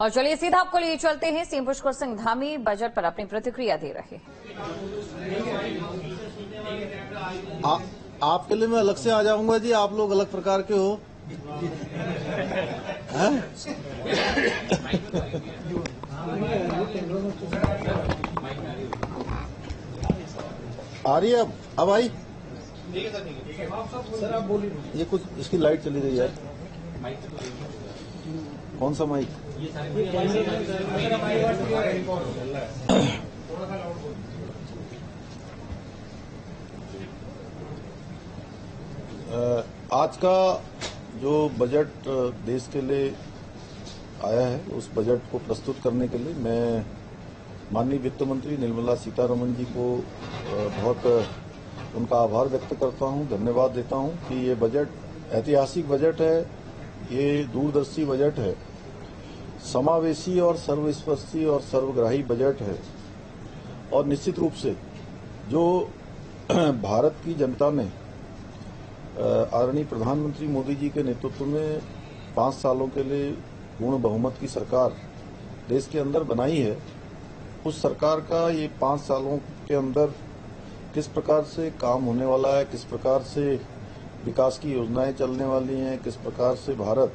और चलिए सीधा आपको लिए चलते हैं। सीएम पुष्कर सिंह धामी बजट पर अपनी प्रतिक्रिया दे रहे हैं। आपके लिए मैं अलग से आ जाऊंगा जी, आप लोग अलग प्रकार के हो। आ रही है अब आई। सर आप बोलिए। ये कुछ इसकी लाइट चली गई है। कौन सा माइक? आज का जो बजट देश के लिए आया है, उस बजट को प्रस्तुत करने के लिए मैं माननीय वित्त मंत्री निर्मला सीतारमण जी को बहुत उनका आभार व्यक्त करता हूं, धन्यवाद देता हूं कि ये बजट ऐतिहासिक बजट है, ये दूरदर्शी बजट है, समावेशी और सर्वस्पर्शी और सर्वग्राही बजट है। और निश्चित रूप से जो भारत की जनता ने आदरणीय प्रधानमंत्री मोदी जी के नेतृत्व में 5 सालों के लिए पूर्ण बहुमत की सरकार देश के अंदर बनाई है, उस सरकार का ये 5 सालों के अंदर किस प्रकार से काम होने वाला है, किस प्रकार से विकास की योजनाएं चलने वाली हैं, किस प्रकार से भारत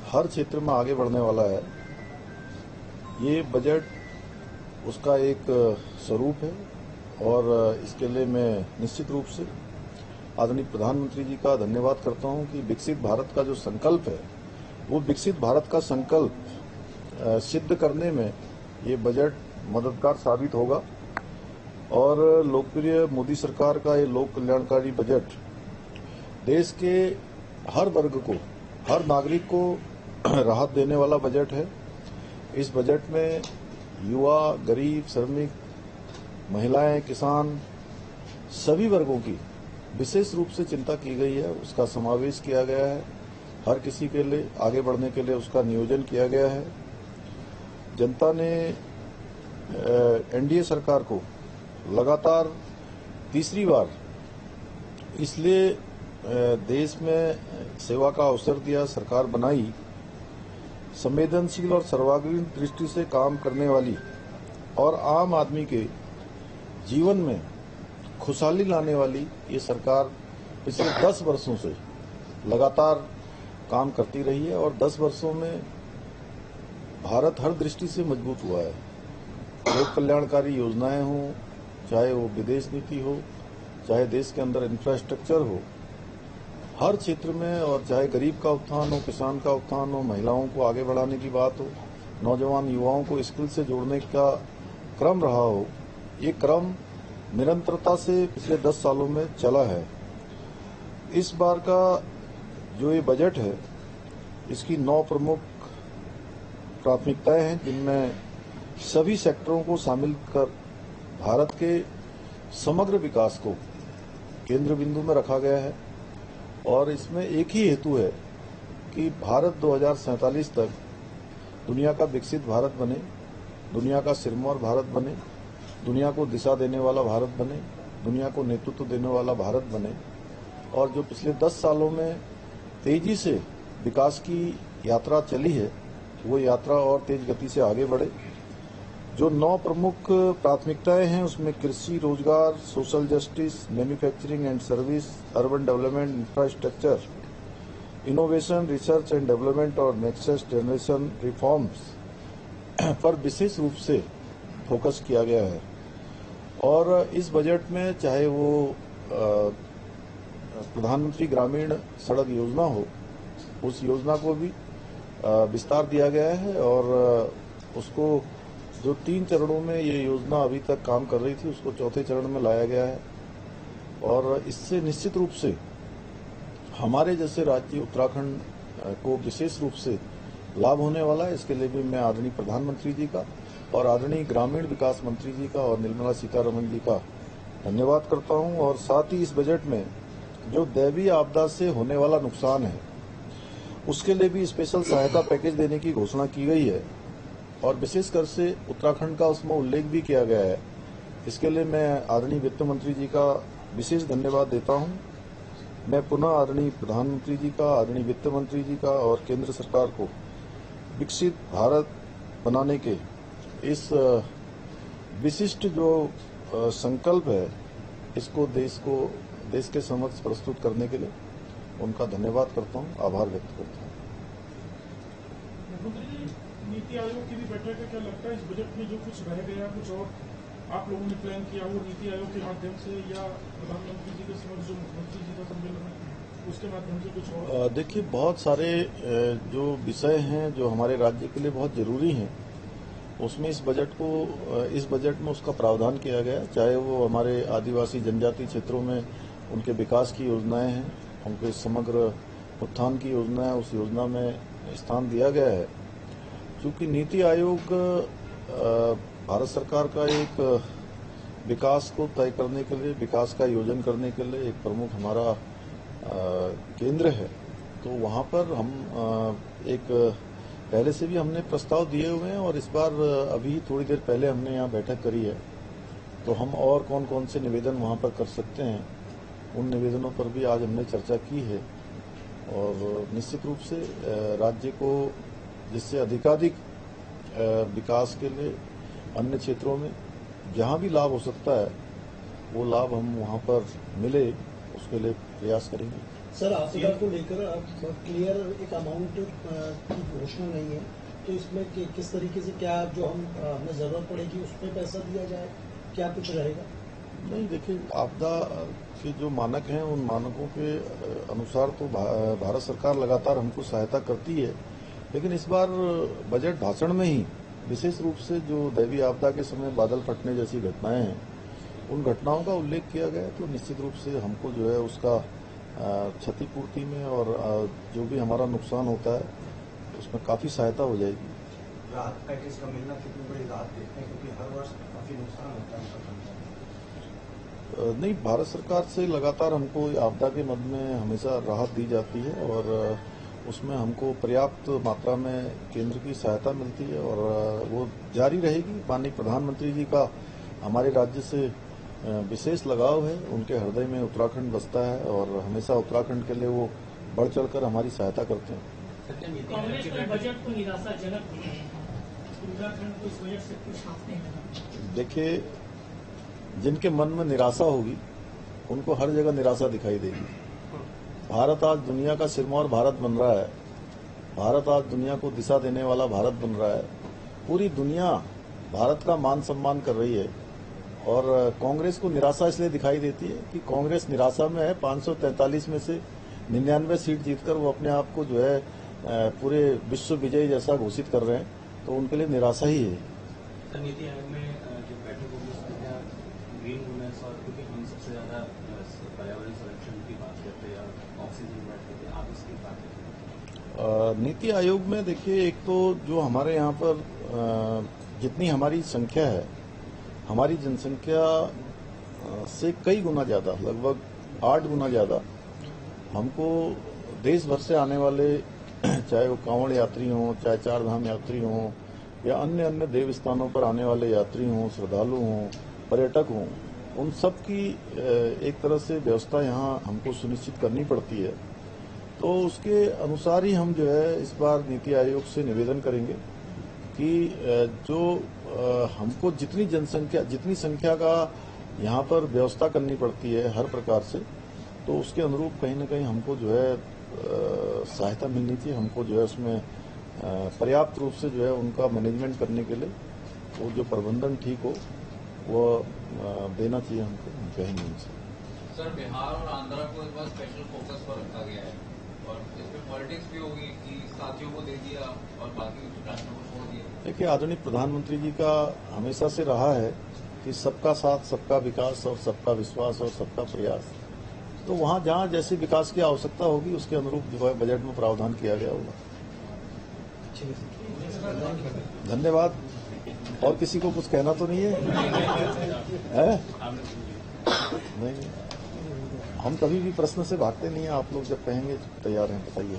हर क्षेत्र में आगे बढ़ने वाला है, ये बजट उसका एक स्वरूप है। और इसके लिए मैं निश्चित रूप से आदरणीय प्रधानमंत्री जी का धन्यवाद करता हूं कि विकसित भारत का जो संकल्प है, वो विकसित भारत का संकल्प सिद्ध करने में ये बजट मददगार साबित होगा। और लोकप्रिय मोदी सरकार का ये लोक कल्याणकारी बजट देश के हर वर्ग को, हर नागरिक को राहत देने वाला बजट है। इस बजट में युवा, गरीब, श्रमिक, महिलाएं, किसान, सभी वर्गों की विशेष रूप से चिंता की गई है, उसका समावेश किया गया है। हर किसी के लिए आगे बढ़ने के लिए उसका नियोजन किया गया है। जनता ने एनडीए सरकार को लगातार तीसरी बार इसलिए देश में सेवा का अवसर दिया, सरकार बनाई, संवेदनशील और सर्वांगीण दृष्टि से काम करने वाली और आम आदमी के जीवन में खुशहाली लाने वाली ये सरकार पिछले 10 वर्षों से लगातार काम करती रही है। और 10 वर्षों में भारत हर दृष्टि से मजबूत हुआ है। लोक कल्याणकारी योजनाएं हों, चाहे वो विदेश नीति हो, चाहे देश के अंदर इंफ्रास्ट्रक्चर हो, हर क्षेत्र में, और चाहे गरीब का उत्थान हो, किसान का उत्थान हो, महिलाओं को आगे बढ़ाने की बात हो, नौजवान युवाओं को स्किल से जोड़ने का क्रम रहा हो, ये क्रम निरंतरता से पिछले 10 सालों में चला है। इस बार का जो ये बजट है, इसकी 9 प्रमुख प्राथमिकताएं हैं, जिनमें सभी सेक्टरों को शामिल कर भारत के समग्र विकास को केंद्र बिंदु में रखा गया है। और इसमें एक ही हेतु है कि भारत 2047 तक दुनिया का विकसित भारत बने, दुनिया का सिरमौर भारत बने, दुनिया को दिशा देने वाला भारत बने, दुनिया को नेतृत्व देने वाला भारत बने। और जो पिछले 10 सालों में तेजी से विकास की यात्रा चली है, वो यात्रा और तेज गति से आगे बढ़े। जो 9 प्रमुख प्राथमिकताएं हैं, उसमें कृषि, रोजगार, social justice, manufacturing and service, urban development, infrastructure, innovation, research and development और नेक्स्ट जनरेशन रिफॉर्म्स पर विशेष रूप से फोकस किया गया है। और इस बजट में चाहे वो प्रधानमंत्री ग्रामीण सड़क योजना हो, उस योजना को भी विस्तार दिया गया है। और उसको जो 3 चरणों में ये योजना अभी तक काम कर रही थी, उसको 4थे चरण में लाया गया है। और इससे निश्चित रूप से हमारे जैसे राज्य उत्तराखंड को विशेष रूप से लाभ होने वाला है। इसके लिए भी मैं आदरणीय प्रधानमंत्री जी का और आदरणीय ग्रामीण विकास मंत्री जी का और निर्मला सीतारमण जी का धन्यवाद करता हूं। और साथ ही इस बजट में जो दैवीय आपदा से होने वाला नुकसान है, उसके लिए भी स्पेशल सहायता पैकेज देने की घोषणा की गई है। और विशेषकर से उत्तराखंड का उसमें उल्लेख भी किया गया है। इसके लिए मैं आदरणीय वित्त मंत्री जी का विशेष धन्यवाद देता हूं। मैं पुनः आदरणीय प्रधानमंत्री जी का, आदरणीय वित्त मंत्री जी का और केंद्र सरकार को विकसित भारत बनाने के इस विशिष्ट जो संकल्प है, इसको देश के समक्ष प्रस्तुत करने के लिए उनका धन्यवाद करता हूं, आभार व्यक्त करता हूं। मुख्यमंत्री जी, नीति आयोग की भी बैठक है, क्या लगता है इस बजट में जो कुछ रह गया, कुछ और आप लोगों ने प्लान किया वो नीति आयोग के माध्यम से या प्रधानमंत्री जी के समक्ष जो मुख्यमंत्री जी का सम्मेलन है उसके माध्यम से कुछ और? देखिए, बहुत सारे जो विषय हैं जो हमारे राज्य के लिए बहुत जरूरी हैं, उसमें इस बजट में उसका प्रावधान किया गया। चाहे वो हमारे आदिवासी जनजाति क्षेत्रों में उनके विकास की योजनाएं हैं, उनके समग्र उत्थान की योजना है, उस योजना में स्थान दिया गया है। क्योंकि नीति आयोग भारत सरकार का एक विकास को तय करने के लिए, विकास का योजन करने के लिए एक प्रमुख हमारा केंद्र है। तो वहां पर हम एक पहले से भी हमने प्रस्ताव दिए हुए हैं और इस बार अभी थोड़ी देर पहले हमने यहाँ बैठक करी है। तो हम और कौन कौन से निवेदन वहां पर कर सकते हैं, उन निवेदनों पर भी आज हमने चर्चा की है। और निश्चित रूप से राज्य को जिससे अधिकाधिक विकास के लिए अन्य क्षेत्रों में जहां भी लाभ हो सकता है, वो लाभ हम वहां पर मिले, उसके लिए प्रयास करेंगे। सर, आपदा को लेकर अब क्लियर एक अमाउंट की घोषणा नहीं है, तो इसमें किस तरीके से क्या जो हमें जरूरत पड़ेगी उसमें पैसा दिया जाए, क्या कुछ रहेगा? नहीं, देखिए, आपदा के जो मानक हैं उन मानकों के अनुसार तो भारत सरकार लगातार हमको सहायता करती है। लेकिन इस बार बजट भाषण में ही विशेष रूप से जो दैवीय आपदा के समय बादल फटने जैसी घटनाएं हैं, उन घटनाओं का उल्लेख किया गया। तो निश्चित रूप से हमको जो है उसका क्षतिपूर्ति में और जो भी हमारा नुकसान होता है उसमें काफी सहायता हो जाएगी। राहत पैकेज का मिलना कितनी बड़ी राहत देखते हैं, क्योंकि हर वर्ष काफी नुकसान होता है उनका। नहीं, भारत सरकार से लगातार हमको आपदा के मद में हमेशा राहत दी जाती है और उसमें हमको पर्याप्त मात्रा में केंद्र की सहायता मिलती है और वो जारी रहेगी। माननीय प्रधानमंत्री जी का हमारे राज्य से विशेष लगाव है, उनके हृदय में उत्तराखंड बसता है और हमेशा उत्तराखंड के लिए वो बढ़ चढ़कर हमारी सहायता करते हैं। कांग्रेस ने बजट को निराशाजनक बताया, उत्तराखंड को इस बजट से कुछ हासिल नहीं। देखिए, जिनके मन में निराशा होगी उनको हर जगह निराशा दिखाई देगी। भारत आज दुनिया का सिरमौर भारत बन रहा है। भारत आज दुनिया को दिशा देने वाला भारत बन रहा है। पूरी दुनिया भारत का मान सम्मान कर रही है और कांग्रेस को निराशा इसलिए दिखाई देती है कि कांग्रेस निराशा में है। 543 में से 99 सीट जीतकर वो अपने आप को जो है पूरे विश्व विजयी जैसा घोषित कर रहे हैं, तो उनके लिए निराशा ही है। नीति आयोग में जो बैठक होगी उसमें क्या ग्रीन वुमेन्स और क्योंकि हम सबसे ज्यादा पर्यावरण संरक्षण की बात करते हैं या ऑक्सीजन की बात करते हैं, आप इसकी बात करते हैं? नीति आयोग में देखिए, एक तो जो हमारे यहाँ पर जितनी हमारी संख्या है, हमारी जनसंख्या से कई गुना ज्यादा, लगभग 8 गुना ज्यादा हमको देश भर से आने वाले, चाहे वो कांवड़ यात्री हों, चाहे चार धाम यात्री हों या अन्य अन्य देव स्थानों पर आने वाले यात्री हों, श्रद्धालु हों, पर्यटक हों, उन सब की एक तरह से व्यवस्था यहाँ हमको सुनिश्चित करनी पड़ती है। तो उसके अनुसार ही हम जो है इस बार नीति आयोग से निवेदन करेंगे कि जो हमको जितनी संख्या का यहाँ पर व्यवस्था करनी पड़ती है हर प्रकार से, तो उसके अनुरूप कहीं न कहीं हमको जो है सहायता मिलनी चाहिए। हमको जो है उसमें पर्याप्त रूप से जो है उनका मैनेजमेंट करने के लिए वो जो प्रबंधन ठीक हो वो देना चाहिए हमको, कहेंगे उनसे। सर, बिहार और आंध्रा को इस बार स्पेशल फोकस पर रखा गया है और इसमें पॉलिटिक्स भी होगी कि साथियों को दे दिया और बाकी राज्यों को छोड़ दिया। देखिए, आदरणीय प्रधानमंत्री जी का हमेशा से रहा है कि सबका साथ, सबका विकास और सबका विश्वास और सबका प्रयास। तो वहां जहां जैसे विकास की आवश्यकता होगी उसके अनुरूप जो है बजट में प्रावधान किया गया होगा। धन्यवाद। और किसी को कुछ कहना तो नहीं है? नहीं, हम कभी भी प्रश्न से भागते नहीं हैं। आप लोग जब कहेंगे तैयार हैं, बताइए।